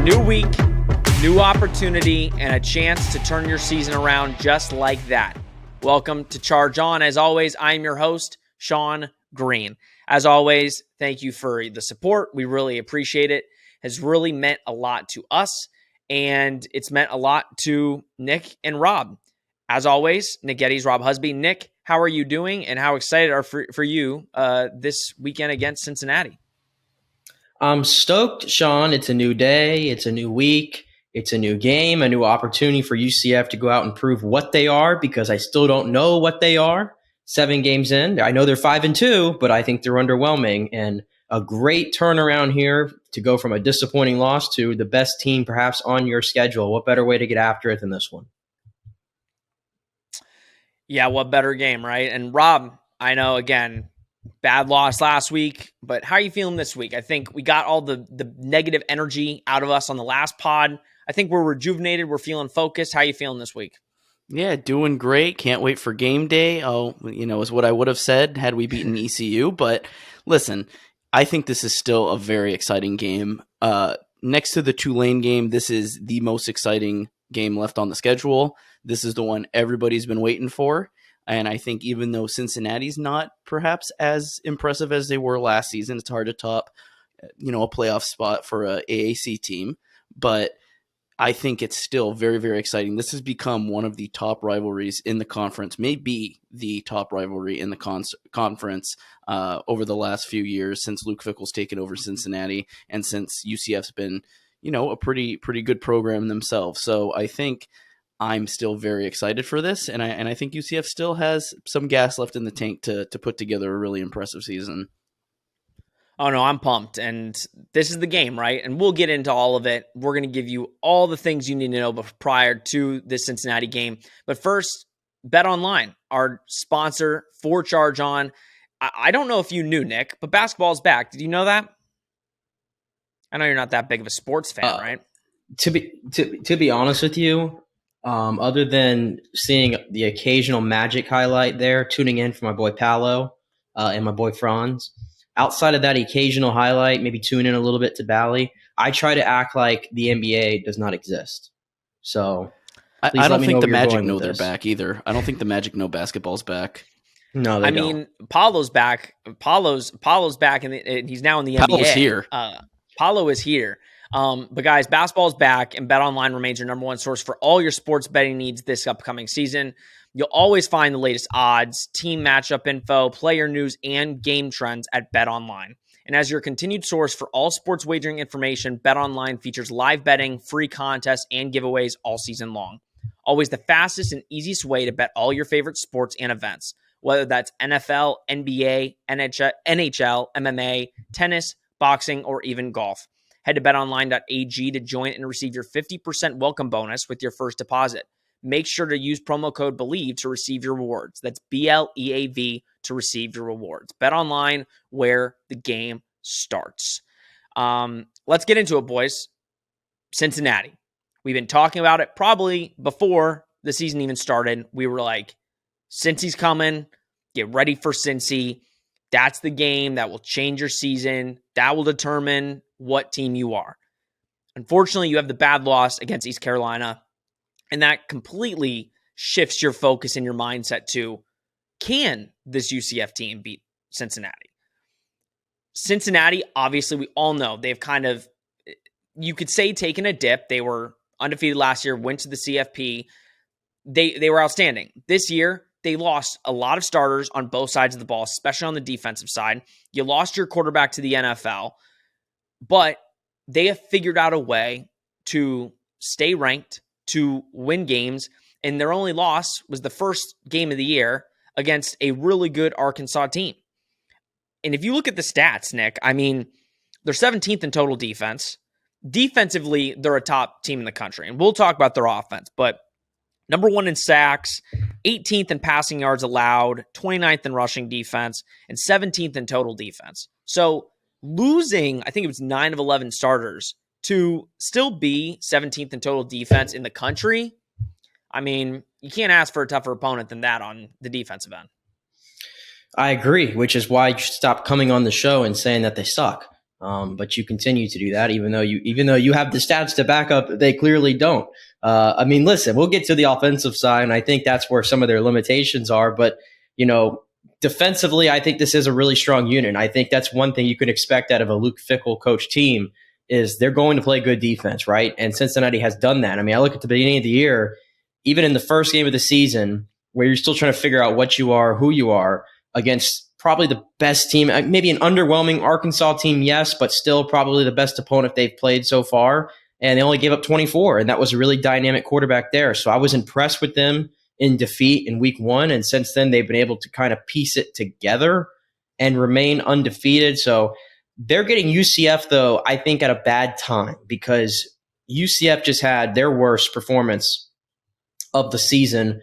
New week, new opportunity, and a chance to turn your season around just like that. Welcome to Charge On. As always, I'm your host, Sean Green. As always, thank you for the support. We really appreciate it. It has really meant a lot to us, and it's meant a lot to Nick and Rob. As always, Nick Geddes, Rob Husby. Nick, how are you doing, and how excited are for you this weekend against Cincinnati? I'm stoked, Sean. It's a new day. It's a new week. It's a new game, a new opportunity for UCF to go out and prove what they are, because I still don't know what they are. 7 games in. I know they're 5-2, but I think they're underwhelming. And a great turnaround here to go from a disappointing loss to the best team perhaps on your schedule. What better way to get after it than this one? Yeah, what better game, right? And Rob, I know, again, bad loss last week, but how are you feeling this week? I think we got all the negative energy out of us on the last pod. I think we're rejuvenated. We're feeling focused. How are you feeling this week? Yeah, doing great. Can't wait for game day. Is what I would have said had we beaten ECU. But listen, I think this is still a very exciting game. Next to the Tulane game, this is the most exciting game left on the schedule. This is the one everybody's been waiting for. And I think even though Cincinnati's not perhaps as impressive as they were last season, it's hard to top, a playoff spot for a AAC team. But I think it's still very, very exciting. This has become one of the top rivalries in the conference, maybe the top rivalry in the conference over the last few years since Luke Fickell's taken over Cincinnati and since UCF's been, a pretty good program themselves. So I think I'm still very excited for this, and I think UCF still has some gas left in the tank to put together a really impressive season. Oh, no, I'm pumped, and this is the game, right? And we'll get into all of it. We're going to give you all the things you need to know prior to this Cincinnati game. But first, Bet Online, our sponsor for Charge On. I don't know if you knew, Nick, but basketball's back. Did you know that? I know you're not that big of a sports fan, right? To be honest with you, other than seeing the occasional Magic highlight there, tuning in for my boy Paolo and my boy Franz, outside of that occasional highlight, maybe tune in a little bit to Bally, I try to act like the NBA does not exist. So I don't think the Magic know they're back either. I don't think the Magic know basketball's back. No, they don't. I mean, Paulo's back. Paulo's back, and he's now in the NBA. Paulo's here. Paulo is here. But guys, basketball is back, and BetOnline remains your number one source for all your sports betting needs this upcoming season. You'll always find the latest odds, team matchup info, player news, and game trends at BetOnline. And as your continued source for all sports wagering information, BetOnline features live betting, free contests, and giveaways all season long. Always the fastest and easiest way to bet all your favorite sports and events, whether that's NFL, NBA, NHL, MMA, tennis, boxing, or even golf. Head to betonline.ag to join and receive your 50% welcome bonus with your first deposit. Make sure to use promo code BELIEVE to receive your rewards. That's BLEAV to receive your rewards. Bet online, where the game starts. Let's get into it, boys. Cincinnati. We've been talking about it probably before the season even started. We were like, Cincy's coming. Get ready for Cincy. That's the game that will change your season. That will determine what team you are. Unfortunately, you have the bad loss against East Carolina, and that completely shifts your focus and your mindset to, can this UCF team beat Cincinnati? Cincinnati, obviously, we all know they've kind of, you could say, taken a dip. They were undefeated last year, went to the CFP. They were outstanding. This year, they lost a lot of starters on both sides of the ball, especially on the defensive side. You lost your quarterback to the NFL, but they have figured out a way to stay ranked, to win games, and their only loss was the first game of the year against a really good Arkansas team. And if you look at the stats, Nick, I mean, they're 17th in total defense. Defensively, they're a top team in the country, and we'll talk about their offense, but number 1 in sacks, 18th in passing yards allowed, 29th in rushing defense, and 17th in total defense. So losing, I think it was 9 of 11 starters, to still be 17th in total defense in the country, I mean, you can't ask for a tougher opponent than that on the defensive end. I agree, which is why you should stop coming on the show and saying that they suck. But you continue to do that, even though you have the stats to back up, they clearly don't. Listen, we'll get to the offensive side, and I think that's where some of their limitations are. But defensively, I think this is a really strong unit. And I think that's one thing you could expect out of a Luke Fickell coach team is they're going to play good defense, right? And Cincinnati has done that. I mean, I look at the beginning of the year, even in the first game of the season, where you're still trying to figure out what you are, who you are, against probably the best team, maybe an underwhelming Arkansas team, yes, but still probably the best opponent they've played so far. And they only gave up 24, and that was a really dynamic quarterback there. So I was impressed with them in defeat in week 1. And since then, they've been able to kind of piece it together and remain undefeated. So they're getting UCF, though, I think at a bad time because UCF just had their worst performance of the season.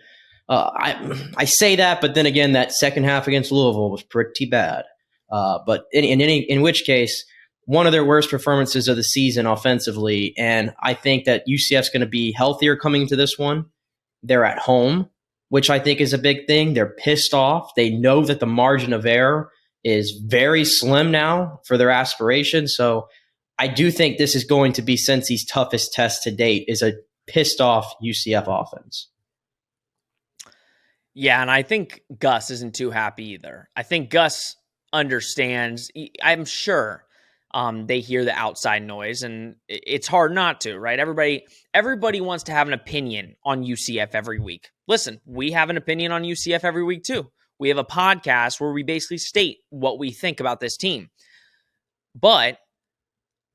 I say that, but then again, that second half against Louisville was pretty bad. But in which case, one of their worst performances of the season offensively. And I think that UCF's going to be healthier coming to this one. They're at home, which I think is a big thing. They're pissed off. They know that the margin of error is very slim now for their aspirations. So I do think this is going to be Cincy's toughest test to date is a pissed off UCF offense. Yeah, and I think Gus isn't too happy either. I think Gus understands. I'm sure they hear the outside noise, and it's hard not to, right? Everybody wants to have an opinion on UCF every week. Listen, we have an opinion on UCF every week too. We have a podcast where we basically state what we think about this team. But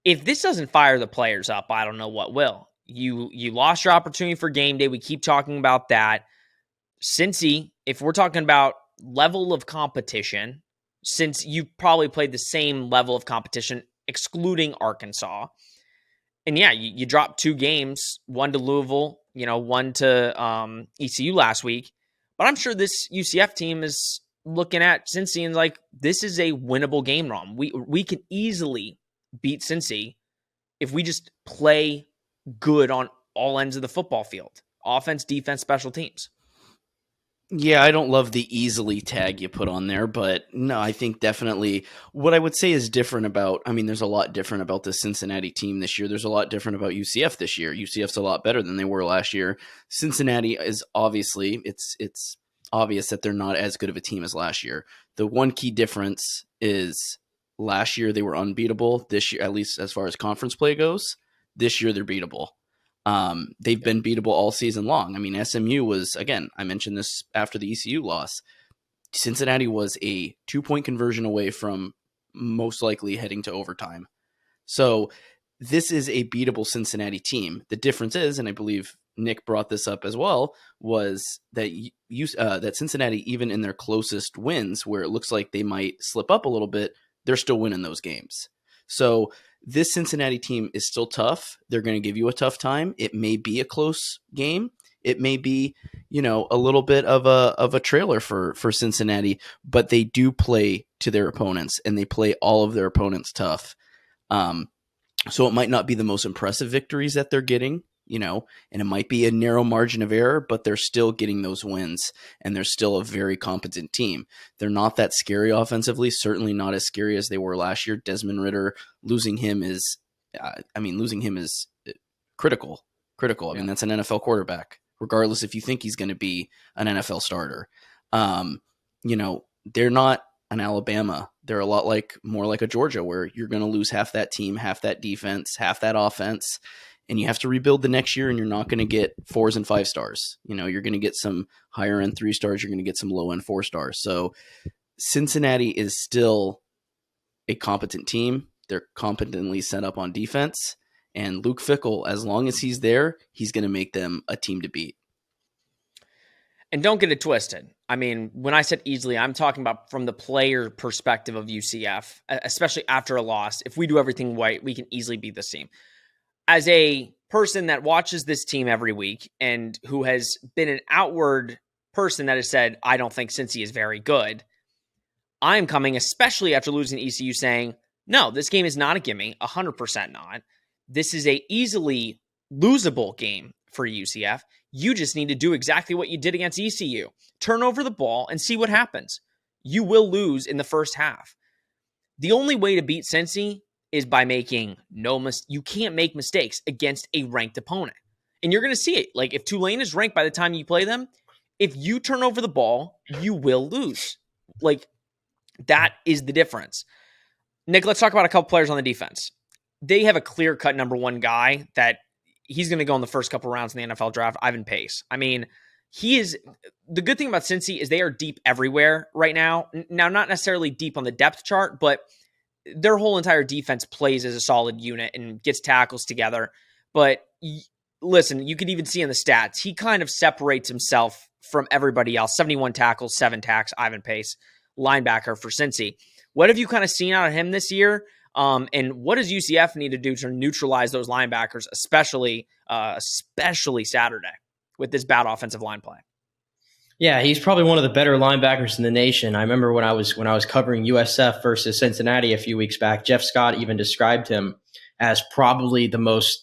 if this doesn't fire the players up, I don't know what will. You lost your opportunity for game day. We keep talking about that. Cincy, if we're talking about level of competition, since you've probably played the same level of competition, excluding Arkansas. And yeah, you dropped 2 games, one to Louisville, one to ECU last week. But I'm sure this UCF team is looking at Cincy and like, this is a winnable game, Rom. We can easily beat Cincy if we just play good on all ends of the football field. Offense, defense, special teams. Yeah, I don't love the easily tag you put on there, but no, I think definitely what I would say is different about, there's a lot different about the Cincinnati team this year. There's a lot different about UCF this year. UCF's a lot better than they were last year. Cincinnati is obviously, it's obvious that they're not as good of a team as last year. The one key difference is last year they were unbeatable. This year, at least as far as conference play goes, this year they're beatable. They've been beatable all season long. SMU was, again, I mentioned this after the ECU loss. Cincinnati was a 2-point conversion away from most likely heading to overtime. So this is a beatable Cincinnati team. The difference is, and I believe Nick brought this up as well, was that that Cincinnati, even in their closest wins, where it looks like they might slip up a little bit, they're still winning those games. So this Cincinnati team is still tough. They're going to give you a tough time. It may be a close game. It may be, a little bit of a trailer for Cincinnati, but they do play to their opponents, and they play all of their opponents tough. So it might not be the most impressive victories that they're getting, and it might be a narrow margin of error, but they're still getting those wins, and they're still a very competent team. They're not that scary offensively, certainly not as scary as they were last year. Desmond Ridder, losing him is critical. Yeah. That's an NFL quarterback, regardless if you think he's going to be an NFL starter. They're not an Alabama. They're a lot more like a Georgia, where you're going to lose half that team, half that defense, half that offense, and you have to rebuild the next year, and you're not going to get 4s and 5 stars. You're going to get some higher end 3 stars. You're going to get some low end 4 stars. So Cincinnati is still a competent team. They're competently set up on defense, and Luke Fickell, as long as he's there, he's going to make them a team to beat. And don't get it twisted. When I said easily, I'm talking about from the player perspective of UCF, especially after a loss. If we do everything right, we can easily beat this team. As a person that watches this team every week and who has been an outward person that has said, I don't think Cincy is very good, I'm coming, especially after losing ECU, saying, no, this game is not a gimme, 100% not. This is a easily losable game for UCF. You just need to do exactly what you did against ECU. Turn over the ball and see what happens. You will lose in the first half. The only way to beat Cincy is by making you can't make mistakes against a ranked opponent. And you're going to see it. Like if Tulane is ranked by the time you play them, if you turn over the ball, you will lose. Like that is the difference. Nick, let's talk about a couple players on the defense. They have a clear-cut number one guy that he's going to go in the first couple rounds in the NFL draft, Ivan Pace. I mean, he is the good thing about Cincy is they are deep everywhere right now. Now, not necessarily deep on the depth chart, but their whole entire defense plays as a solid unit and gets tackles together. But listen, you can even see in the stats, he kind of separates himself from everybody else. 71 tackles, 7 tacks, Ivan Pace, linebacker for Cincy. What have you kind of seen out of him this year? And what does UCF need to do to neutralize those linebackers, especially Saturday with this bad offensive line play? Yeah, he's probably one of the better linebackers in the nation. I remember when I was covering USF versus Cincinnati a few weeks back, Jeff Scott even described him as probably the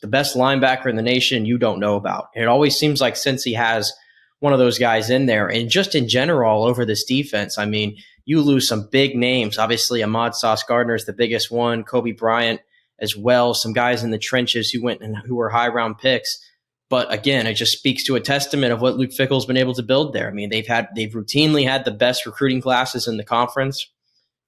best linebacker in the nation you don't know about. And it always seems like Cincy has one of those guys in there. And just in general, all over this defense, I mean, you lose some big names. Obviously, Ahmad Sauce Gardner is the biggest one. Kobe Bryant as well. Some guys in the trenches who were high round picks. But again, it just speaks to a testament of what Luke Fickell's been able to build there. I mean, they've routinely had the best recruiting classes in the conference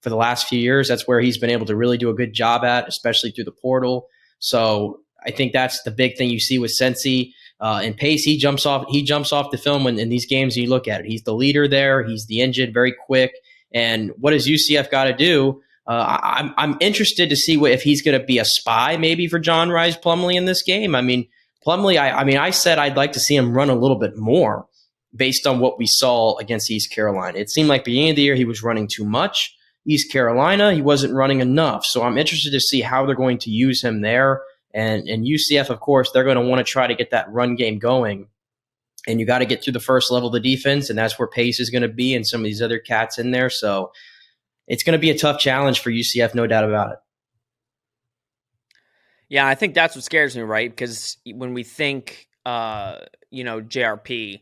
for the last few years. That's where he's been able to really do a good job at, especially through the portal. So I think that's the big thing you see with Cincy. And Pace, he jumps off the film in these games and you look at it. He's the leader there. He's the engine, very quick. And what does UCF got to do? I'm interested to see if he's going to be a spy maybe for John Rhys Plumlee in this game. I mean, Plumlee, I said I'd like to see him run a little bit more based on what we saw against East Carolina. It seemed like beginning of the year he was running too much. East Carolina, he wasn't running enough. So I'm interested to see how they're going to use him there. And UCF, of course, they're going to want to try to get that run game going. And you got to get through the first level of the defense, and that's where Pace is going to be and some of these other cats in there. So it's going to be a tough challenge for UCF, no doubt about it. Yeah, I think that's what scares me, right? Because when we think, JRP,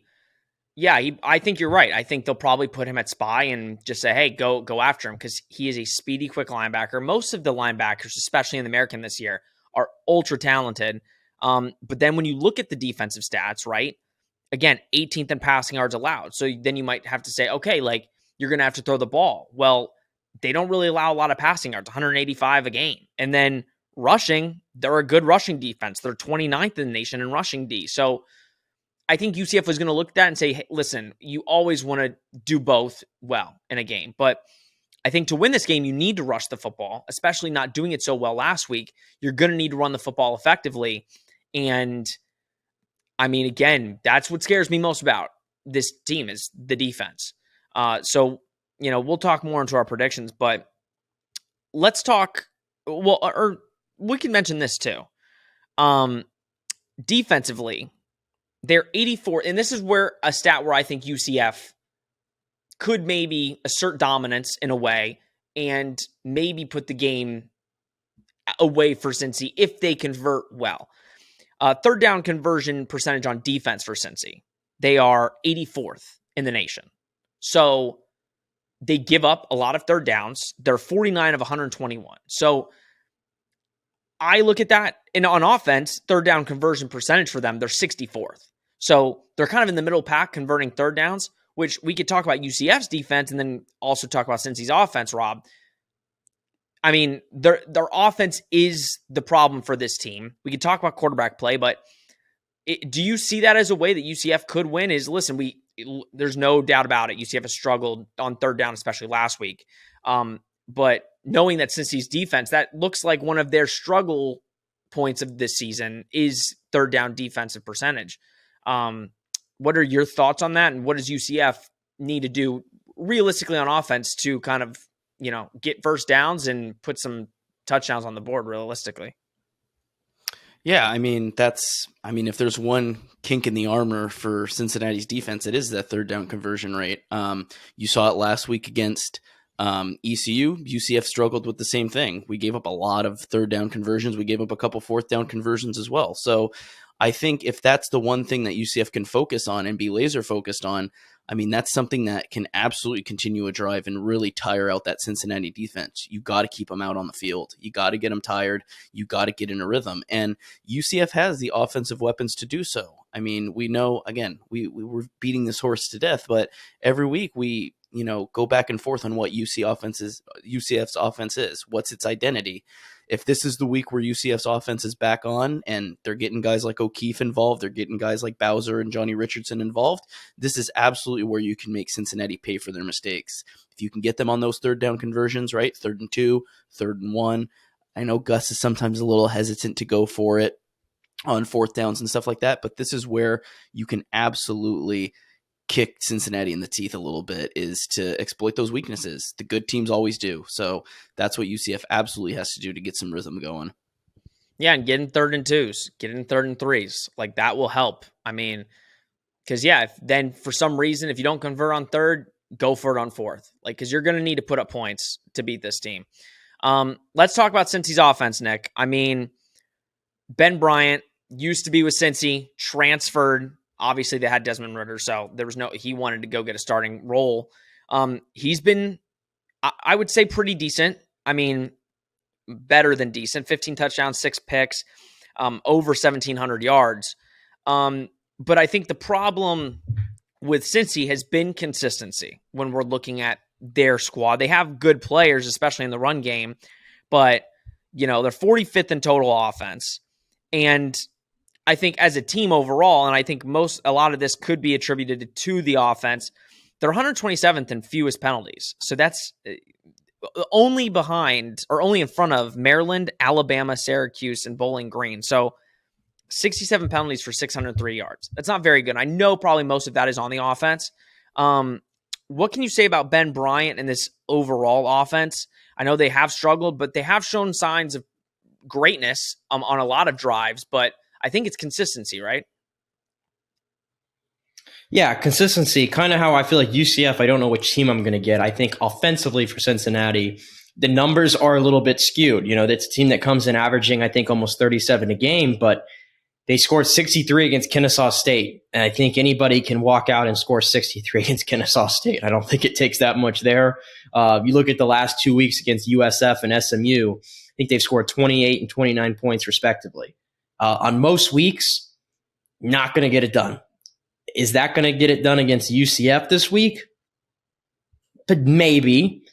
I think you're right. I think they'll probably put him at spy and just say, hey, go after him because he is a speedy, quick linebacker. Most of the linebackers, especially in the American this year, are ultra talented. But then when you look at the defensive stats, right? Again, 18th in passing yards allowed. So then you might have to say, okay, like you're going to have to throw the ball. Well, they don't really allow a lot of passing yards, 185 a game. And then rushing, they're a good rushing defense. They're 29th in the nation in rushing D. So I think UCF was going to look at that and say, hey, listen, you always want to do both well in a game. But I think to win this game, you need to rush the football, especially not doing it so well last week. You're going to need to run the football effectively. And I mean, again, that's what scares me most about this team is the defense. So, we'll talk more into our predictions, but let's talk, or we can mention this too. Defensively, they're 84, and this is where a stat where I think UCF could maybe assert dominance in a way and maybe put the game away for Cincy if they convert well. Third down conversion percentage on defense for Cincy. They are 84th in the nation. So they give up a lot of third downs. They're 49 of 121. So I look at that, and on offense, third down conversion percentage for them, they're 64th. So they're kind of in the middle pack converting third downs, which we could talk about UCF's defense and then also talk about Cincy's offense, Rob. I mean, their offense is the problem for this team. We could talk about quarterback play, but do you see that as a way that UCF could win? Listen, there's no doubt about it. UCF has struggled on third down, especially last week. But knowing that Cincy's defense, that looks like one of their struggle points of this season is third down defensive percentage. What are your thoughts on that? And what does UCF need to do realistically on offense to kind of, get first downs and put some touchdowns on the board realistically? Yeah, if there's one kink in the armor for Cincinnati's defense, it is that third down conversion rate. You saw it last week against ECU. UCF struggled with the same thing. We gave up a lot of third down conversions. We gave up a couple fourth down conversions as well. So I think if that's the one thing that UCF can focus on and be laser focused on, I mean, that's something that can absolutely continue a drive and really tire out that Cincinnati defense. You got to keep them out on the field. You got to get them tired. You got to get in a rhythm. And UCF has the offensive weapons to do so. I mean, we know, again, we were beating this horse to death, but every week we, go back and forth on what UCF's offense is. What's its identity? If this is the week where UCF's offense is back on and they're getting guys like O'Keefe involved, they're getting guys like Bowser and Johnny Richardson involved, this is absolutely where you can make Cincinnati pay for their mistakes. If you can get them on those third down conversions, right? 3rd and 2, 3rd and 1. I know Gus is sometimes a little hesitant to go for it on 4th downs and stuff like that, but this is where you can absolutely kick Cincinnati in the teeth a little bit, is to exploit those weaknesses. The good teams always do. So that's what UCF absolutely has to do to get some rhythm going. Yeah, and get in 3rd and 2s, get in 3rd and 3s. Like, that will help. I mean, because, if then for some reason, if you don't convert on 3rd, go for it on 4th. Like, because you're going to need to put up points to beat this team. Let's talk about Cincy's offense, Nick. I mean, Ben Bryant used to be with Cincy, transferred. Obviously, they had Desmond Ritter, so he wanted to go get a starting role. He's been, I would say, pretty decent. I mean, better than decent. 15 touchdowns, 6 picks, over 1,700 yards. But I think the problem with Cincy has been consistency when we're looking at their squad. They have good players, especially in the run game, but, they're 45th in total offense. And I think as a team overall, and I think a lot of this could be attributed to the offense, they're 127th in fewest penalties. So that's only in front of Maryland, Alabama, Syracuse, and Bowling Green. So 67 penalties for 603 yards. That's not very good. I know probably most of that is on the offense. What can you say about Ben Bryant and this overall offense? I know they have struggled, but they have shown signs of greatness on a lot of drives, but I think it's consistency, right? Yeah, consistency, kind of how I feel like UCF, I don't know which team I'm going to get. I think offensively for Cincinnati, the numbers are a little bit skewed. It's a team that comes in averaging, I think, almost 37 a game, but they scored 63 against Kennesaw State. And I think anybody can walk out and score 63 against Kennesaw State. I don't think it takes that much there. You look at the last 2 weeks against USF and SMU, I think they've scored 28 and 29 points respectively. On most weeks, not going to get it done. Is that going to get it done against UCF this week? But maybe,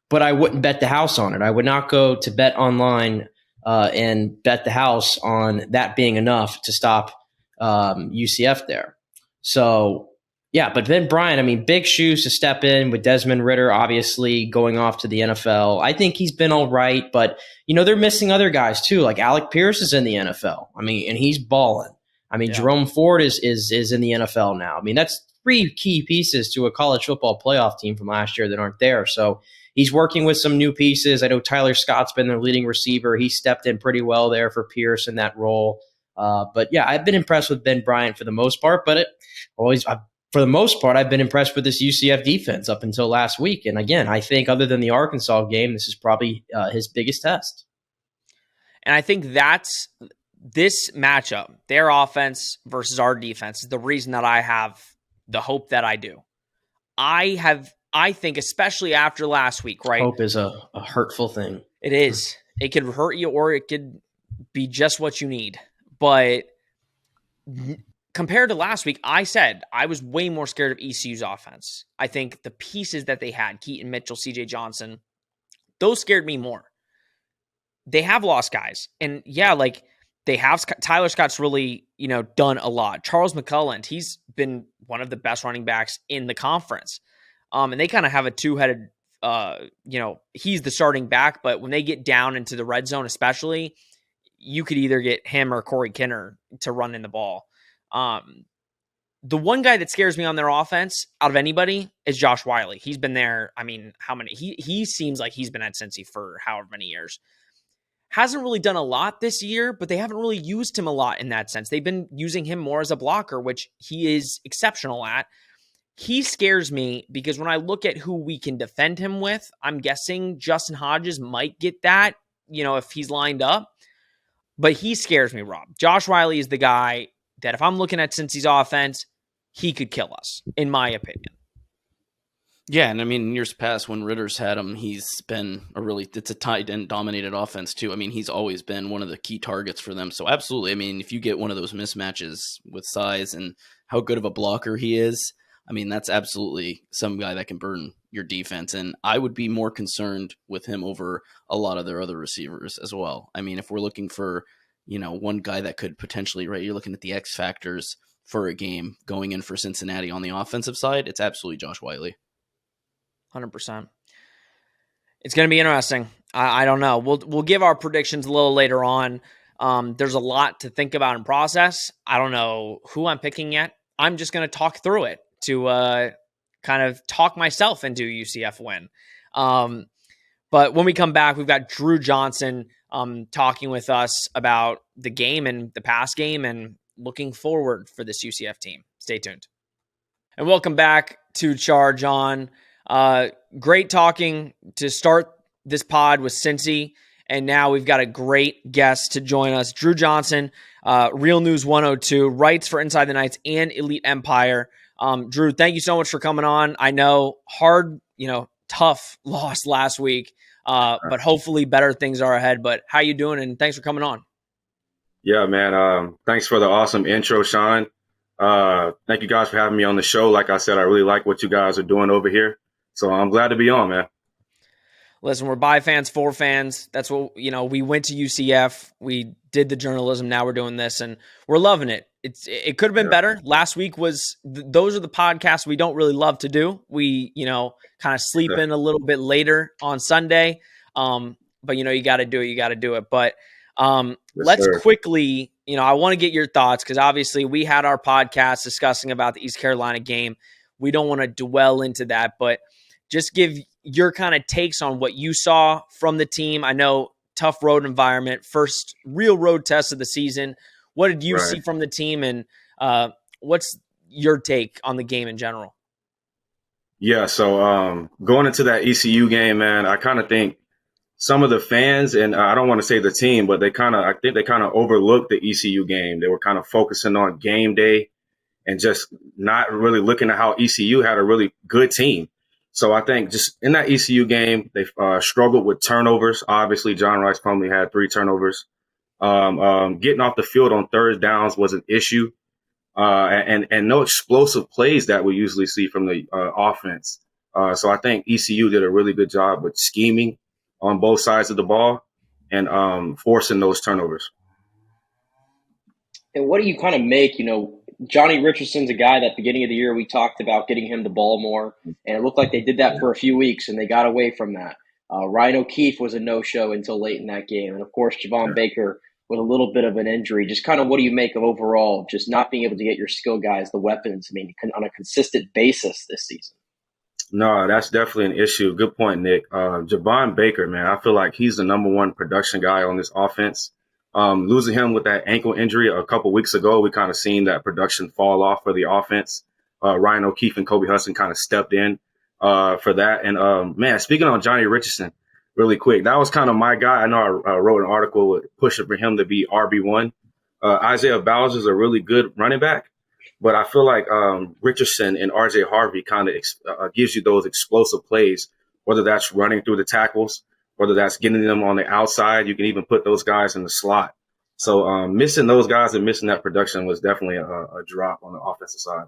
but I wouldn't bet the house on it. I would not go to bet online and bet the house on that being enough to stop UCF there. So, yeah, but Ben Bryant, I mean, big shoes to step in with Desmond Ritter, obviously going off to the NFL. I think he's been all right, but, they're missing other guys too. Like Alec Pierce is in the NFL. I mean, and he's balling. I mean, yeah. Jerome Ford is in the NFL now. I mean, that's 3 key pieces to a college football playoff team from last year that aren't there. So he's working with some new pieces. I know Tyler Scott's been their leading receiver. He stepped in pretty well there for Pierce in that role. But yeah, I've been impressed with Ben Bryant for the most part, but for the most part, I've been impressed with this UCF defense up until last week. And again, I think other than the Arkansas game, this is probably his biggest test. And I think that's this matchup, their offense versus our defense, is the reason that I have the hope that I do. I think, especially after last week, right? Hope is a hurtful thing. It is. It could hurt you or it could be just what you need. But compared to last week, I said I was way more scared of ECU's offense. I think the pieces that they had, Keaton Mitchell, CJ Johnson, those scared me more. They have lost guys. And yeah, like they have Tyler Scott's really, done a lot. Charles McCullough, he's been one of the best running backs in the conference. And they kind of have a two-headed, he's the starting back, but when they get down into the red zone, especially, you could either get him or Corey Kinner to run in the ball. The one guy that scares me on their offense out of anybody is Josh Wiley. He's been there. I mean, how many? He seems like he's been at Cincy for however many years. Hasn't really done a lot this year, but they haven't really used him a lot in that sense. They've been using him more as a blocker, which he is exceptional at. He scares me because when I look at who we can defend him with, I'm guessing Justin Hodges might get that, if he's lined up. But he scares me, Rob. Josh Wiley is the guy. that if I'm looking at Cincy's offense, he could kill us, in my opinion. Yeah, and I mean, in years past when Ritter's had him, he's been it's a tight end dominated offense too. I mean, he's always been one of the key targets for them. So absolutely, I mean, if you get one of those mismatches with size and how good of a blocker he is, I mean, that's absolutely some guy that can burden your defense. And I would be more concerned with him over a lot of their other receivers as well. I mean, if we're looking for, one guy that could potentially, right, you're looking at the X factors for a game going in for Cincinnati on the offensive side, it's absolutely Josh Whyle. 100%. It's going to be interesting. I don't know. We'll give our predictions a little later on. There's a lot to think about and process. I don't know who I'm picking yet. I'm just going to talk through it to kind of talk myself into a UCF win. But when we come back, we've got Drew Johnson talking with us about the game and the past game and looking forward for this UCF team. Stay tuned. And welcome back to Charge On. Great talking to start this pod with Cincy, and now we've got a great guest to join us. Drew Johnson, Real News 102, writes for Inside the Knights and Elite Empire. Drew, thank you so much for coming on. I know hard, tough loss last week, but hopefully better things are ahead. But how you doing? And thanks for coming on. Yeah, man. Thanks for the awesome intro, Sean. Thank you guys for having me on the show. Like I said, I really like what you guys are doing over here. So I'm glad to be on, man. Listen, we're by fans for fans. That's what, we went to UCF. We did the journalism. Now we're doing this and we're loving it. It could have been better. Last week was, those are the podcasts we don't really love to do. We, kind of sleep in a little bit later on Sunday. But you got to do it. You got to do it. But let's quickly, I want to get your thoughts because obviously we had our podcast discussing about the East Carolina game. We don't want to dwell into that, but just give your kind of takes on what you saw from the team. I know tough road environment, first real road test of the season. What did you see from the team, and what's your take on the game in general? Yeah, so going into that ECU game, man, I kind of think some of the fans, and I don't want to say the team, but I think they kind of overlooked the ECU game. They were kind of focusing on game day and just not really looking at how ECU had a really good team. So I think just in that ECU game, they struggled with turnovers. Obviously, John Rice Plumlee had 3 turnovers. Getting off the field on third downs was an issue, and no explosive plays that we usually see from the offense. So I think ECU did a really good job with scheming on both sides of the ball and forcing those turnovers. And what do you kind of make, Johnny Richardson's a guy that at the beginning of the year we talked about getting him the ball more, and it looked like they did that for a few weeks, and they got away from that. Ryan O'Keefe was a no-show until late in that game, and of course Javon Baker with a little bit of an injury. Just kind of what do you make of overall just not being able to get your skill guys the weapons, on a consistent basis this season? No, that's definitely an issue. Good point, Nick. Javon Baker, man, I feel like he's the number one production guy on this offense. Losing him with that ankle injury a couple weeks ago, we kind of seen that production fall off for the offense. Ryan O'Keefe and Kobe Hudson kind of stepped in for that. And, man, speaking on Johnny Richardson really quick, that was kind of my guy. I know I wrote an article pushing for him to be RB1. Isaiah Bowser is a really good running back, but I feel like Richardson and RJ Harvey kind of gives you those explosive plays, whether that's running through the tackles, whether that's getting them on the outside. You can even put those guys in the slot. So missing those guys and missing that production was definitely a drop on the offensive side.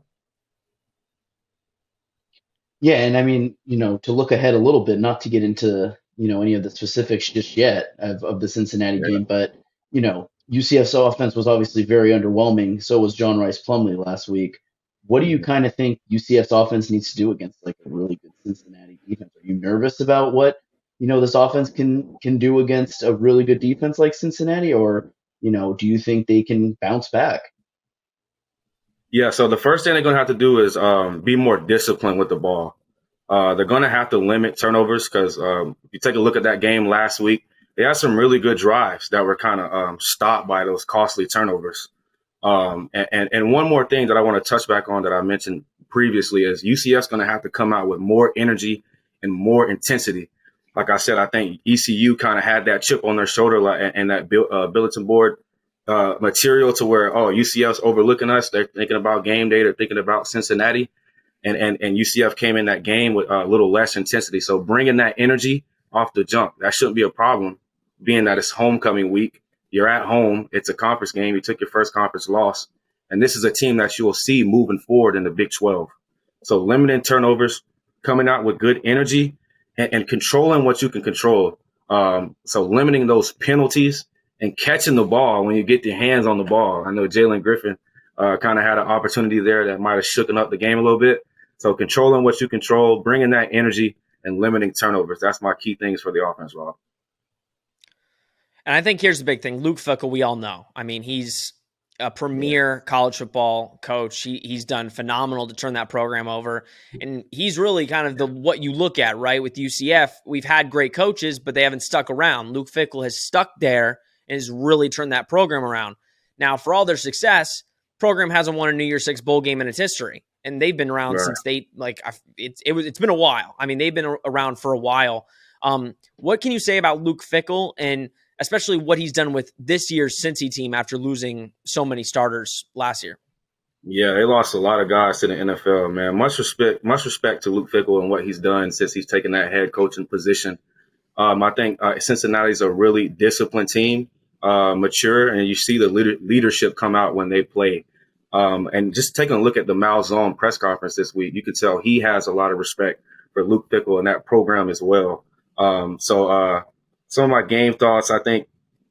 Yeah, and I mean, to look ahead a little bit, not to get into, any of the specifics just yet of the Cincinnati game, but, UCF's offense was obviously very underwhelming. So was John Rice Plumlee last week. What do you kind of think UCF's offense needs to do against like a really good Cincinnati defense? Are you nervous about what this offense can do against a really good defense like Cincinnati, or do you think they can bounce back? Yeah, so the first thing they're going to have to do is be more disciplined with the ball. They're going to have to limit turnovers because if you take a look at that game last week, they had some really good drives that were kind of stopped by those costly turnovers. And one more thing that I want to touch back on that I mentioned previously is UCF's going to have to come out with more energy and more intensity. Like I said, I think ECU kind of had that chip on their shoulder and that bulletin board material to where, oh, UCF's overlooking us. They're thinking about game day. They're thinking about Cincinnati. And UCF came in that game with a little less intensity. So bringing that energy off the jump, that shouldn't be a problem, being that it's homecoming week. You're at home. It's a conference game. You took your first conference loss. And this is a team that you will see moving forward in the Big 12. So limiting turnovers, coming out with good energy, and controlling what you can control. So limiting those penalties and catching the ball when you get your hands on the ball. I know Jalen Griffin kind of had an opportunity there that might have shooken up the game a little bit. So controlling what you control, bringing that energy, and limiting turnovers. That's my key things for the offense, Rob. And I think here's the big thing. Luke Fickell, we all know. I mean, he's a premier college football coach. He's done phenomenal to turn that program over. And he's really kind of what you look at, right? With UCF, we've had great coaches, but they haven't stuck around. Luke Fickell has stuck there and has really turned that program around. Now, for all their success, program hasn't won a New Year's Six bowl game in its history. And they've been around since it's been a while. I mean, they've been around for a while. What can you say about Luke Fickell and especially what he's done with this year's Cincy team after losing so many starters last year? Yeah, they lost a lot of guys to the NFL, man. Much respect to Luke Fickell and what he's done since he's taken that head coaching position. I think Cincinnati's a really disciplined team, mature, and you see the leadership come out when they play. And just taking a look at the Malzahn press conference this week, you could tell he has a lot of respect for Luke Fickell and that program as well. So some of my game thoughts, I think,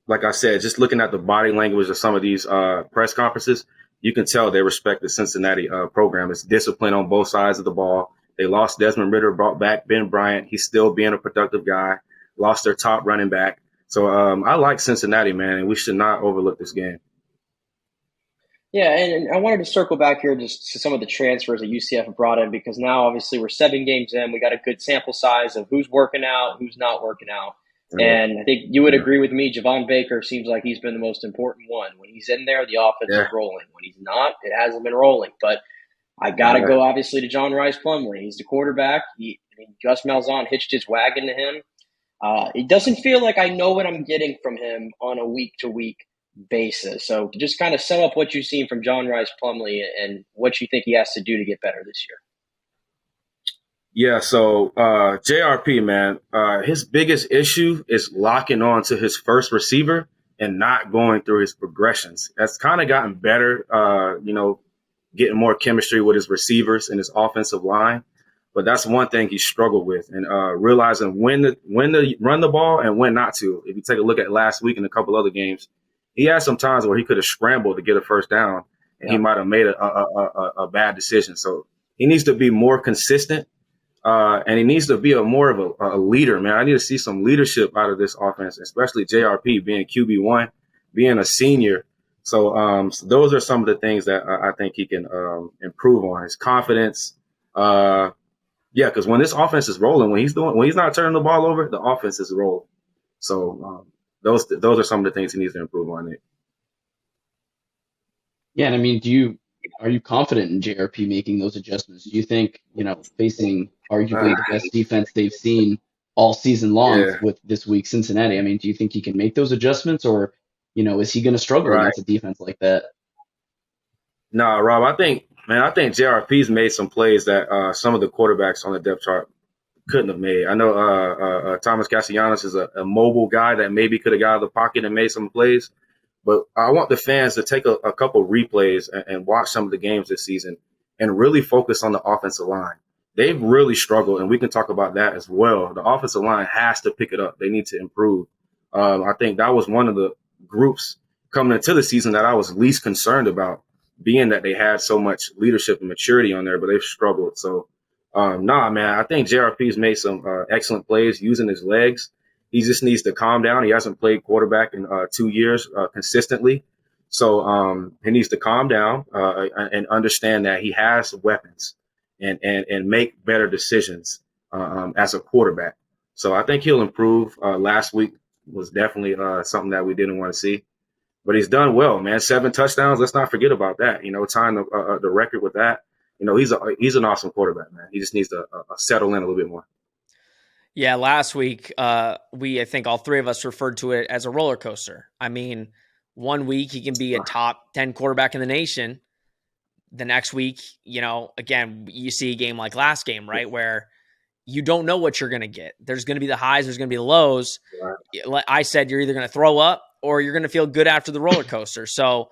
like I said, just looking at the body language of some of these press conferences, you can tell they respect the Cincinnati program. It's discipline on both sides of the ball. They lost Desmond Ridder, brought back Ben Bryant. He's still being a productive guy. Lost their top running back. So I like Cincinnati, man, and we should not overlook this game. Yeah, and I wanted to circle back here just to some of the transfers that UCF have brought in, because now obviously we're 7 games in. We got a good sample size of who's working out, who's not working out. And I think you would agree with me, Javon Baker seems like he's been the most important one. When he's in there, the offense is rolling. When he's not, it hasn't been rolling. But I got to go, obviously, to John Rice Plumlee. He's the quarterback. Gus Malzahn hitched his wagon to him. It doesn't feel like I know what I'm getting from him on a week-to-week basis. So just kind of sum up what you've seen from John Rice Plumlee and what you think he has to do to get better this year. Yeah, so JRP, man, his biggest issue is locking on to his first receiver and not going through his progressions. That's kind of gotten better, getting more chemistry with his receivers and his offensive line. But that's one thing he struggled with, and realizing when to run the ball and when not to. If you take a look at last week and a couple other games, he had some times where he could have scrambled to get a first down, and he might have made a bad decision. So he needs to be more consistent. And he needs to be more of a leader, man. I need to see some leadership out of this offense, especially JRP being QB1, being a senior. So those are some of the things that I think he can improve on. His confidence. Because when this offense is rolling, when he's not turning the ball over, the offense is rolling. So those are some of the things he needs to improve on it. Yeah, and I mean, are you confident in JRP making those adjustments? Do you think, facing arguably the best defense they've seen all season long with this week Cincinnati, I mean, do you think he can make those adjustments, or, is he going to struggle against a defense like that? No, Rob, I think JRP's made some plays that some of the quarterbacks on the depth chart couldn't have made. I know Thomas Castellanos is a mobile guy that maybe could have got out of the pocket and made some plays. But I want the fans to take a couple replays and watch some of the games this season and really focus on the offensive line. They've really struggled, and we can talk about that as well. The offensive line has to pick it up. They need to improve. I think that was one of the groups coming into the season that I was least concerned about, being that they had so much leadership and maturity on there, but they've struggled. So, man, I think JRP's made some excellent plays using his legs. He just needs to calm down. He hasn't played quarterback in 2 years consistently. So he needs to calm down and understand that he has weapons and make better decisions as a quarterback. So I think he'll improve. Last week was definitely something that we didn't want to see. But he's done well, man. 7 touchdowns. Let's not forget about that. Tying the record with that. He's an awesome quarterback, man. He just needs to settle in a little bit more. Yeah, last week I think all three of us referred to it as a roller coaster. I mean, 1 week he can be a top 10 quarterback in the nation. The next week, again, you see a game like last game, right, where you don't know what you're going to get. There's going to be the highs, there's going to be the lows. Like I said, you're either going to throw up or you're going to feel good after the roller coaster. So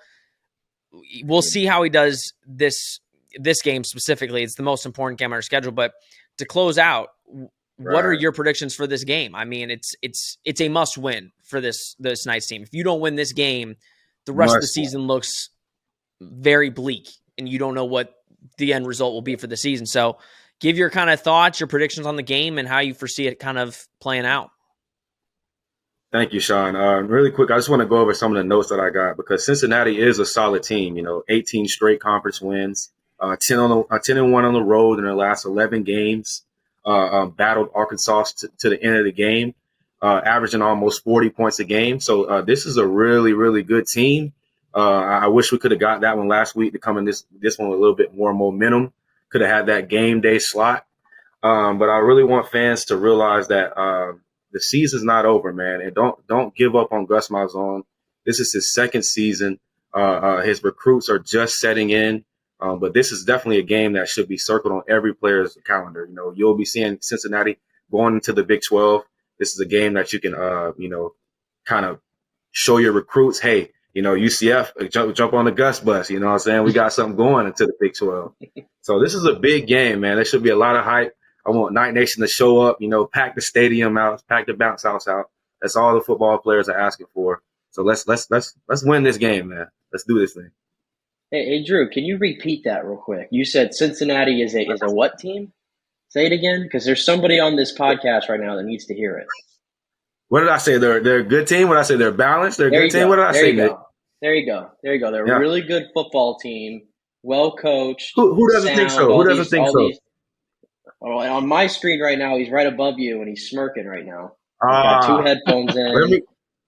we'll see how he does this game specifically. It's the most important game on our schedule. But to close out, what are your predictions for this game? I mean, it's a must win for this Knights team. If you don't win this game, the rest of the season looks very bleak, and you don't know what the end result will be for the season. So give your kind of thoughts, your predictions on the game, and how you foresee it kind of playing out. Thank you, Sean. Really quick, I just want to go over some of the notes that I got because Cincinnati is a solid team. 18 straight conference wins, 10-1 on the road in their last 11 games. Battled Arkansas to the end of the game, averaging almost 40 points a game. So this is a really, really good team. I wish we could have got that one last week to come in this one with a little bit more momentum. Could have had that game day slot. But I really want fans to realize that the season's not over, man. And don't give up on Gus Malzahn. This is his second season. His recruits are just setting in. But this is definitely a game that should be circled on every player's calendar. You'll be seeing Cincinnati going into the Big 12. This is a game that you can, kind of show your recruits, hey, UCF, jump on the Gus bus. You know what I'm saying? We got something going into the Big 12. So this is a big game, man. There should be a lot of hype. I want Night Nation to show up, pack the stadium out, pack the bounce house out. That's all the football players are asking for. So let's win this game, man. Let's do this thing. Hey, Drew, can you repeat that real quick? You said Cincinnati is a what team? Say it again, because there's somebody on this podcast right now that needs to hear it. What did I say? They're a good team. What did I say? They're balanced. They're a good team. What did I say, Nick? There you go. They're a really good football team, well coached. Who doesn't think so? Who doesn't think so? On my screen right now, he's right above you, and he's smirking right now. He's got two headphones in.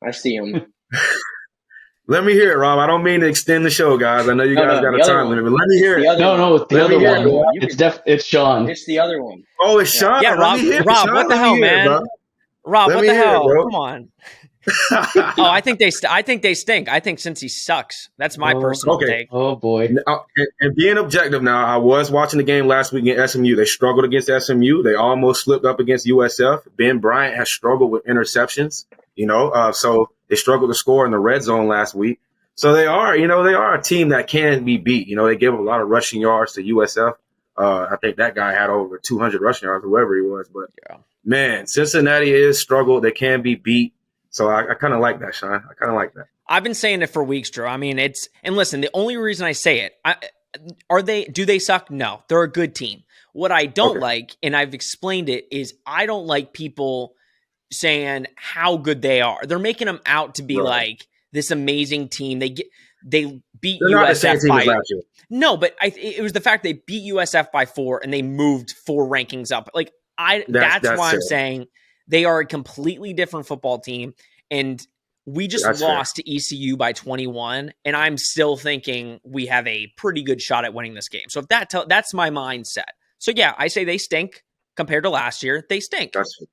I see him. Let me hear it, Rob. I don't mean to extend the show, guys. I know you guys got a time limit, but let me hear it. It's the other one. It's Sean. It's the other one. Oh, it's Sean? Yeah, Rob, what the hell, man? Rob, what the hell? Come on. I think they stink. I think Cincy sucks. That's my personal take. Oh boy. And being objective now, I was watching the game last week against SMU. They struggled against SMU. They almost slipped up against USF. Ben Bryant has struggled with interceptions. So they struggled to score in the red zone last week. So they are a team that can be beat. They gave up a lot of rushing yards to USF. I think that guy had over 200 rushing yards, whoever he was. But man, Cincinnati is struggled. They can be beat. So I kind of like that, Sean. I kind of like that. I've been saying it for weeks, Drew. I mean, and listen, the only reason I say it, do they suck? No, they're a good team. What I don't like, and I've explained it, is I don't like people saying how good they are. They're making them out to be like this amazing team. They beat They're USF not the same team as last year. No, but it was the fact they beat USF by 4 and they moved 4 rankings up. Like that's why I'm saying they are a completely different football team, and we just lost to ECU by 21, and I'm still thinking we have a pretty good shot at winning this game. So if that's my mindset. So yeah, I say they stink compared to last year. They stink. That's fair.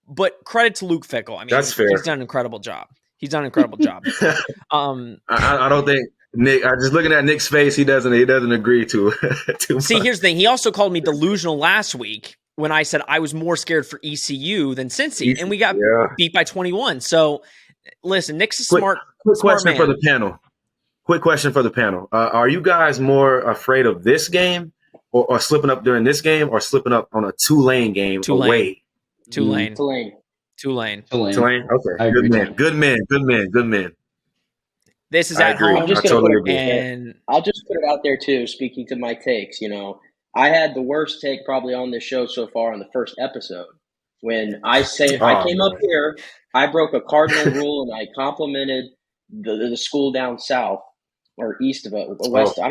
But credit to Luke Fickell. I mean, that's fair. He's done an incredible job. I don't think Nick. Just looking at Nick's face, he doesn't agree to. See, here's the thing. He also called me delusional last week when I said I was more scared for ECU than Cincy, and we got beat by 21. So, listen, Nick's a smart question man. For the panel. Quick question for the panel. Are you guys more afraid of this game or slipping up during this game or slipping up on a Tulane game away? Tulane. Okay. Good men. This is at home. I'll just put it out there too, speaking to my takes, I had the worst take probably on this show so far on the first episode. When I came up here, I broke a cardinal rule and I complimented the school down south or east of us, west. I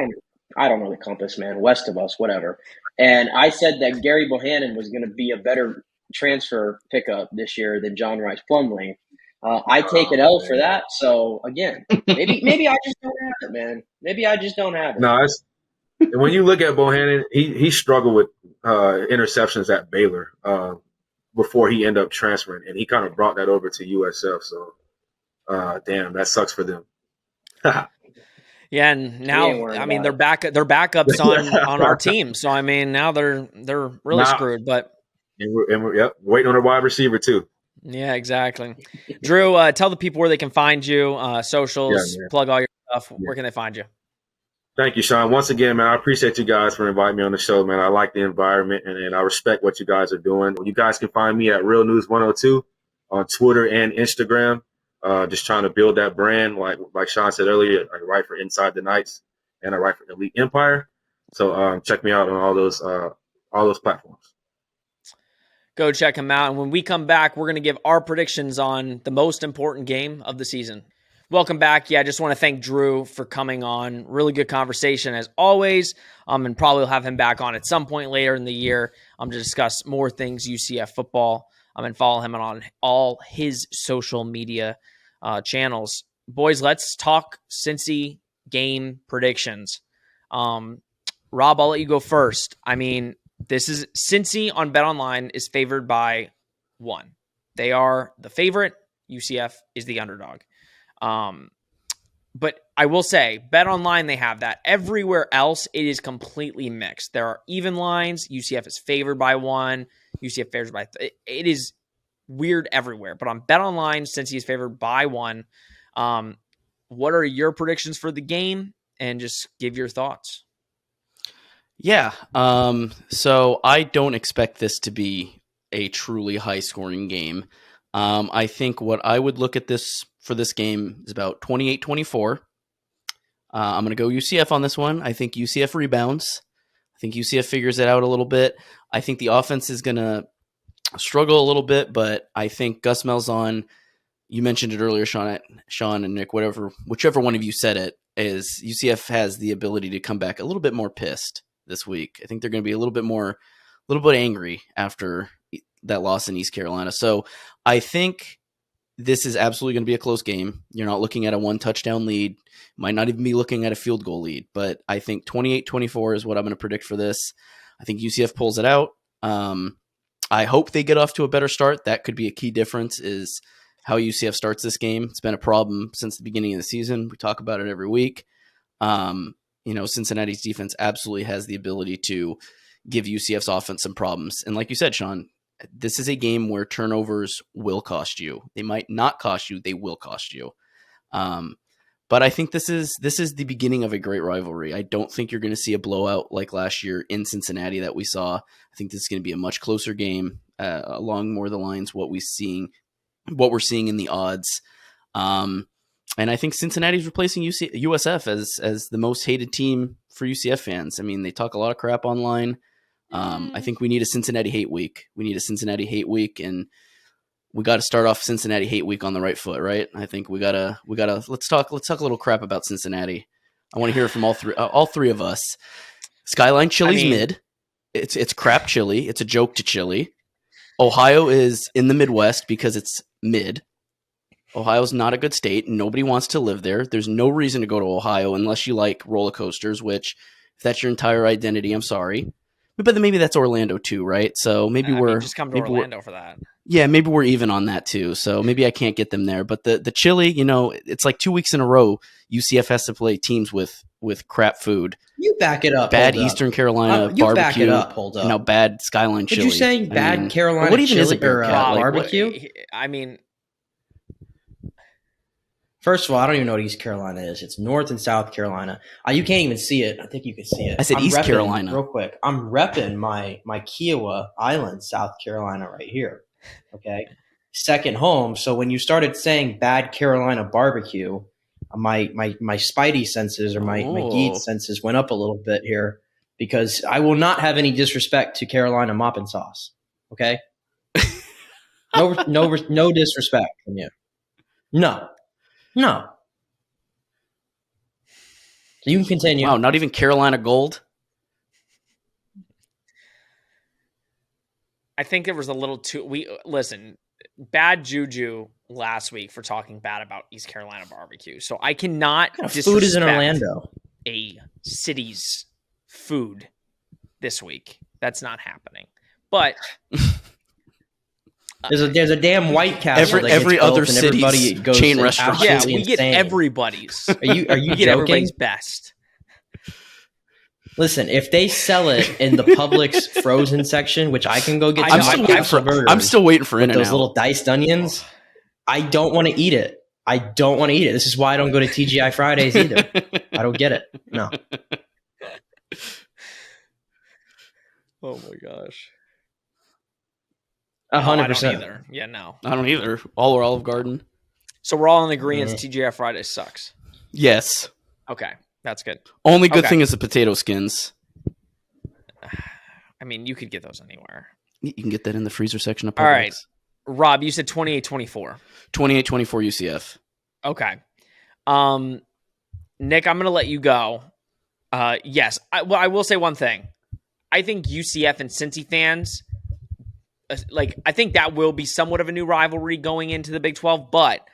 don't know the compass, man. West of us, whatever. And I said that Gary Bohannon was going to be a better transfer pickup this year than John Rice Plumlee. I take an L for that. So again, maybe I just don't have it, man. Maybe I just don't have it. No, when you look at Bohannon, he struggled with interceptions at Baylor before he ended up transferring, and he kind of brought that over to USF. So, damn, that sucks for them. Yeah, and now worrying I mean about they're backups on our team. So I mean now they're really Now, screwed. But yep, waiting on a wide receiver too. yeah, exactly. Drew, tell the people where they can find you, Yeah, socials, man. plug all your stuff. Yeah. Where can they find you? Thank you, Sean. Once again, man, I appreciate you guys for inviting me on the show, man. I like the environment and I respect what you guys are doing. You guys can find me at Real News 102 on Twitter and Instagram. Just trying to build that brand, like Sean said earlier. I write for Inside the Knights and I write for Elite Empire. So check me out on all those platforms. Go check them out. And when we come back, we're going to give our predictions on the most important game of the season. Welcome back. Yeah, I just want to thank Drew for coming on. Really good conversation as always. And probably will have him back on at some point later in the year to discuss more things UCF football. And follow him on all his social media channels. Boys, let's talk Cincy game predictions. Rob, I'll let you go first. I mean, this is Cincy on BetOnline is favored by 1. They are the favorite. UCF is the underdog. But I will say, BetOnline, they have that. Everywhere else, it is completely mixed. There are even lines. UCF is favored by 1. UCF favored by it is weird everywhere. But on BetOnline, Cincy is favored by 1. What are your predictions for the game? And just give your thoughts. Yeah. So I don't expect this to be a truly high scoring game. I think what I would look at this for this game is about 28-24. I'm going to go UCF on this one. I think UCF rebounds. I think UCF figures it out a little bit. I think the offense is going to struggle a little bit, but I think Gus Malzahn, you mentioned it earlier, Sean and Nick, whichever one of you said it, is UCF has the ability to come back a little bit more pissed this week. I think they're going to be a little bit angry after that loss in East Carolina. So I think this is absolutely going to be a close game. You're not looking at a 1 touchdown lead, might not even be looking at a field goal lead, but I think 28-24 is what I'm going to predict for this. I think UCF pulls it out. I hope they get off to a better start. That could be a key difference is how UCF starts this game. It's been a problem since the beginning of the season. We talk about it every week. Cincinnati's defense absolutely has the ability to give UCF's offense some problems. And like you said, Sean, this is a game where turnovers will cost you. They might not cost you. They will cost you. But I think this is the beginning of a great rivalry. I don't think you're going to see a blowout like last year in Cincinnati that we saw. I think this is going to be a much closer game along more the lines what we're seeing in the odds. And I think Cincinnati's replacing USF as the most hated team for UCF fans. I mean, they talk a lot of crap online. I think we need a Cincinnati hate week. And we got to start off Cincinnati hate week on the right foot, right? I think we gotta let's talk a little crap about Cincinnati. I want to hear it from all three of us. Skyline Chili's mid. It's crap chili. It's a joke to chili. Ohio is in the Midwest because it's mid. Ohio's not a good state. Nobody wants to live there. There's no reason to go to Ohio unless you like roller coasters, which if that's your entire identity, I'm sorry. But maybe that's Orlando too, right? So maybe just come to Orlando for that. Yeah, maybe we're even on that too. So maybe I can't get them there. But the chili, it's like 2 weeks in a row UCF has to play teams with crap food. You back it up. Bad Eastern Carolina barbecue. You back it up. Hold up. Now bad Skyline chili. Did you say bad Carolina what even chili is a barbecue? I mean, first of all, I don't even know what East Carolina is. It's North and South Carolina. You can't even see it. I think you can see it. I said East Carolina. Real quick. I'm repping my Kiowa Island, South Carolina right here. Okay. Second home. So when you started saying bad Carolina barbecue, my spidey senses or my geek senses went up a little bit here because I will not have any disrespect to Carolina mopping sauce. Okay. No disrespect from you. No. So you can continue. Wow, not even Carolina Gold? I think there was a little too. Listen, bad juju last week for talking bad about East Carolina barbecue. So I cannot disrespect food is in Orlando. A city's food this week. That's not happening. But There's a damn White Castle. Every other and everybody city's goes chain restaurant. Yeah, absolutely we get insane. everybody's. Are you We get joking? everybody's best. Listen, if they sell it in the Publix frozen section, which I can go get, I'm some still waiting for with In-N-Out. those little diced onions. I don't want to eat it. I don't want to eat it. This is why I don't go to TGI Fridays either. I don't get it. No. Oh my gosh. 100%. Either. Yeah, no. I don't either. All or Olive Garden. So we're all in agreement. TGI Fridays sucks. Yes. Okay, that's good. Only good thing is the potato skins. I mean, you could get those anywhere. You can get that in the freezer section of Publix. All right. Rob, you said 28-24. 28-24 UCF. Okay. Nick, I'm going to let you go. Yes. I will say one thing. I think UCF and Cincy fans, I think that will be somewhat of a new rivalry going into the Big 12. But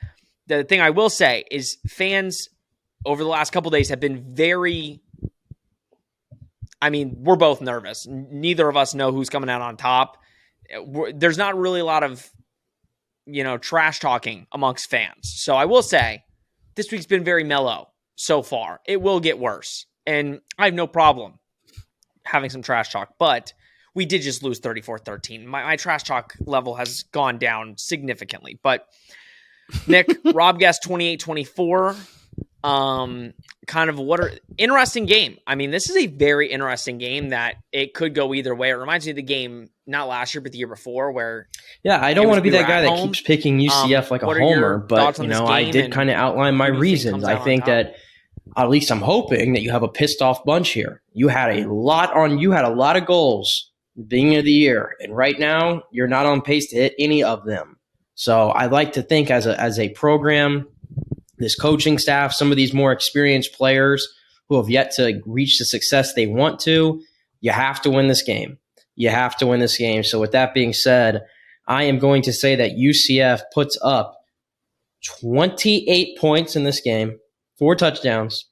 the thing I will say is fans over the last couple of days have been very, we're both nervous. Neither of us know who's coming out on top. There's not really a lot of, trash talking amongst fans. So I will say this week's been very mellow so far. It will get worse. And I have no problem having some trash talk, but we did just lose 34-13. My trash talk level has gone down significantly. But Nick, Rob guessed 28-24. Interesting game. This is a very interesting game that it could go either way. It reminds me of the game not last year, but the year before, where I don't want to be that guy that keeps picking UCF like a homer, but I did kind of outline my reasons. I think that at least I'm hoping that you have a pissed off bunch here. You had a lot of goals at the beginning of the year, and right now you're not on pace to hit any of them. So I like to think as a program, this coaching staff, some of these more experienced players who have yet to reach the success they want to, you have to win this game. You have to win this game. So with that being said, I am going to say that UCF puts up 28 points in this game, 4 touchdowns,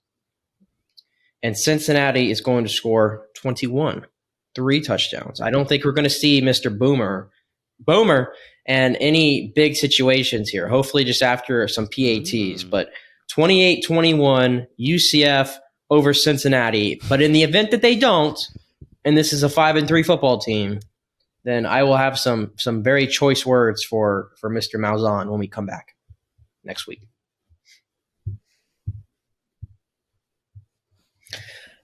and Cincinnati is going to score 21, 3 touchdowns. I don't think we're going to see Mr. Boomer and any big situations here, hopefully just after some PATs. But 28-21 UCF over Cincinnati. But in the event that they don't, and this is a 5-3 football team, then I will have some very choice words for Mr. Malzahn when we come back next week.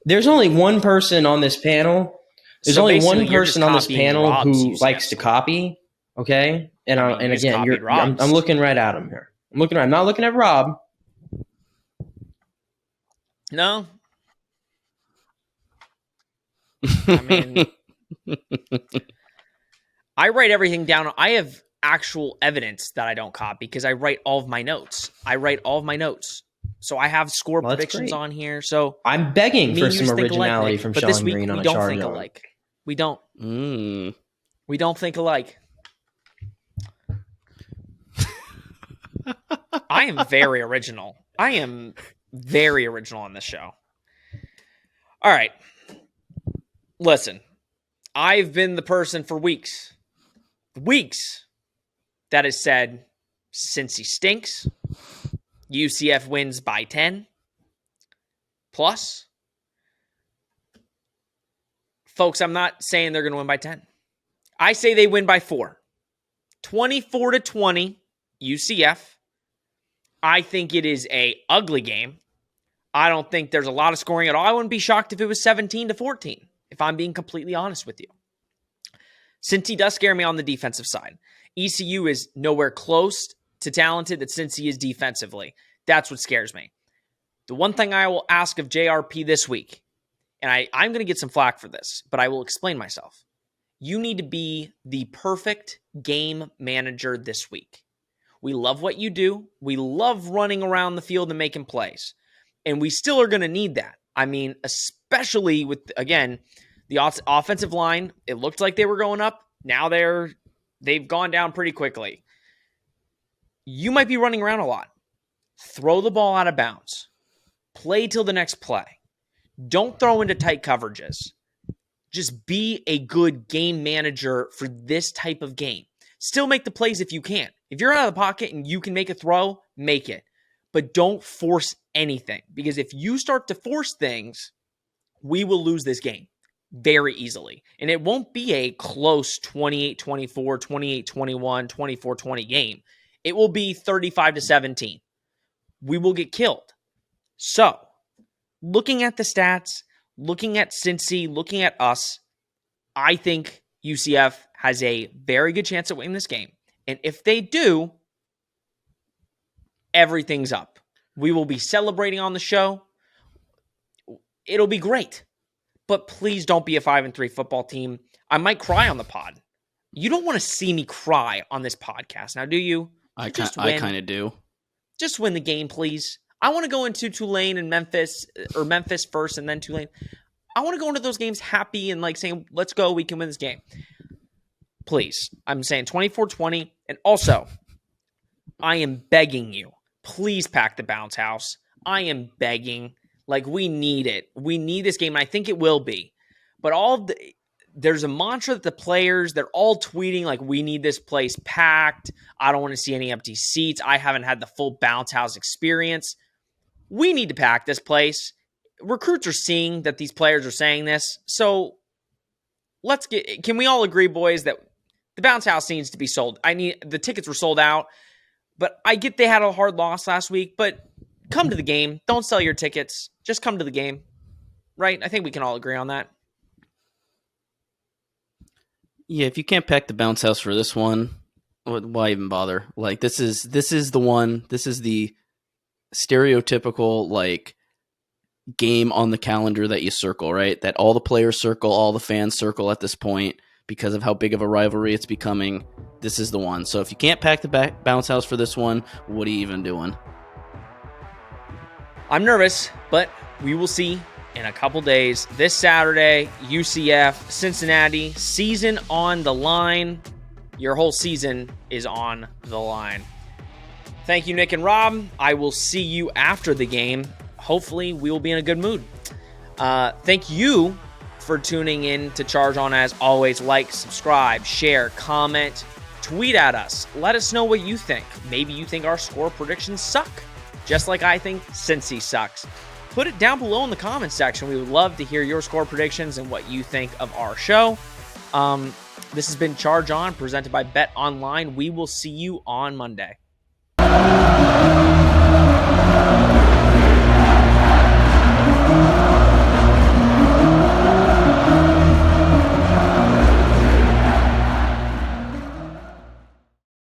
There's only one person on this panel. There's only one person on this panel who likes to copy. Okay, and again, I'm looking right at him here. I'm not looking at Rob. No. I write everything down. I have actual evidence that I don't copy because I write all of my notes. So I have score predictions on here. So I'm begging for some originality from Sean Green on a chart. We don't. We don't think alike. I am very original. On this show. All right. Listen, I've been the person for weeks that has said Cincy stinks. UCF wins by 10 plus. Folks, I'm not saying they're going to win by 10. I say they win by 4. 24-20 UCF. I think it is a ugly game. I don't think there's a lot of scoring at all. I wouldn't be shocked if it was 17-14, if I'm being completely honest with you. Cincy does scare me on the defensive side. ECU is nowhere close to talented that Cincy is defensively. That's what scares me. The one thing I will ask of JRP this week, and I'm going to get some flack for this, but I will explain myself. You need to be the perfect game manager this week. We love what you do. We love running around the field and making plays. And we still are going to need that. Especially with, again, the offensive line. It looked like they were going up. Now they've gone down pretty quickly. You might be running around a lot. Throw the ball out of bounds. Play till the next play. Don't throw into tight coverages. Just be a good game manager for this type of game. Still make the plays if you can. If you're out of the pocket and you can make a throw, make it. But don't force anything, because if you start to force things, we will lose this game very easily. And it won't be a close 28-24, 28-21, 24-20 game. It will be 35-17. We will get killed. So, looking at the stats, looking at Cincy, looking at us, I think UCF has a very good chance at winning this game. And if they do, everything's up. We will be celebrating on the show. It'll be great. But please don't be a 5-3 football team. I might cry on the pod. You don't want to see me cry on this podcast. Now, do you? I kind of do. Just win the game, please. I want to go into Tulane and Memphis, or Memphis first and then Tulane. I want to go into those games happy and like saying, let's go, we can win this game. Please. I'm saying 24-20. And also, I am begging you, please pack the bounce house. I am begging. Like, we need it. We need this game, and I think it will be. But there's a mantra that the players, they're all tweeting, like, we need this place packed. I don't want to see any empty seats. I haven't had the full bounce house experience. We need to pack this place. Recruits are seeing that these players are saying this. So can we all agree, boys, that the bounce house needs to be sold? The tickets were sold out, but I get they had a hard loss last week, but come to the game. Don't sell your tickets. Just come to the game. Right? I think we can all agree on that. Yeah, if you can't pack the bounce house for this one, why even bother? Like, this is the one. This is the stereotypical, like, game on the calendar that you circle, right? That all the players circle, all the fans circle at this point because of how big of a rivalry it's becoming. This is the one. So if you can't pack the bounce house for this one, what are you even doing? I'm nervous, but we will see in a couple days. This Saturday, UCF, Cincinnati, season on the line. Your whole season is on the line. Thank you, Nick and Rob. I will see you after the game. Hopefully, we will be in a good mood. Thank you for tuning in to Charge On. As always, like, subscribe, share, comment, tweet at us. Let us know what you think. Maybe you think our score predictions suck, just like I think Cincy sucks. Put it down below in the comments section. We would love to hear your score predictions and what you think of our show. This has been Charge On, presented by Bet Online. We will see you on Monday.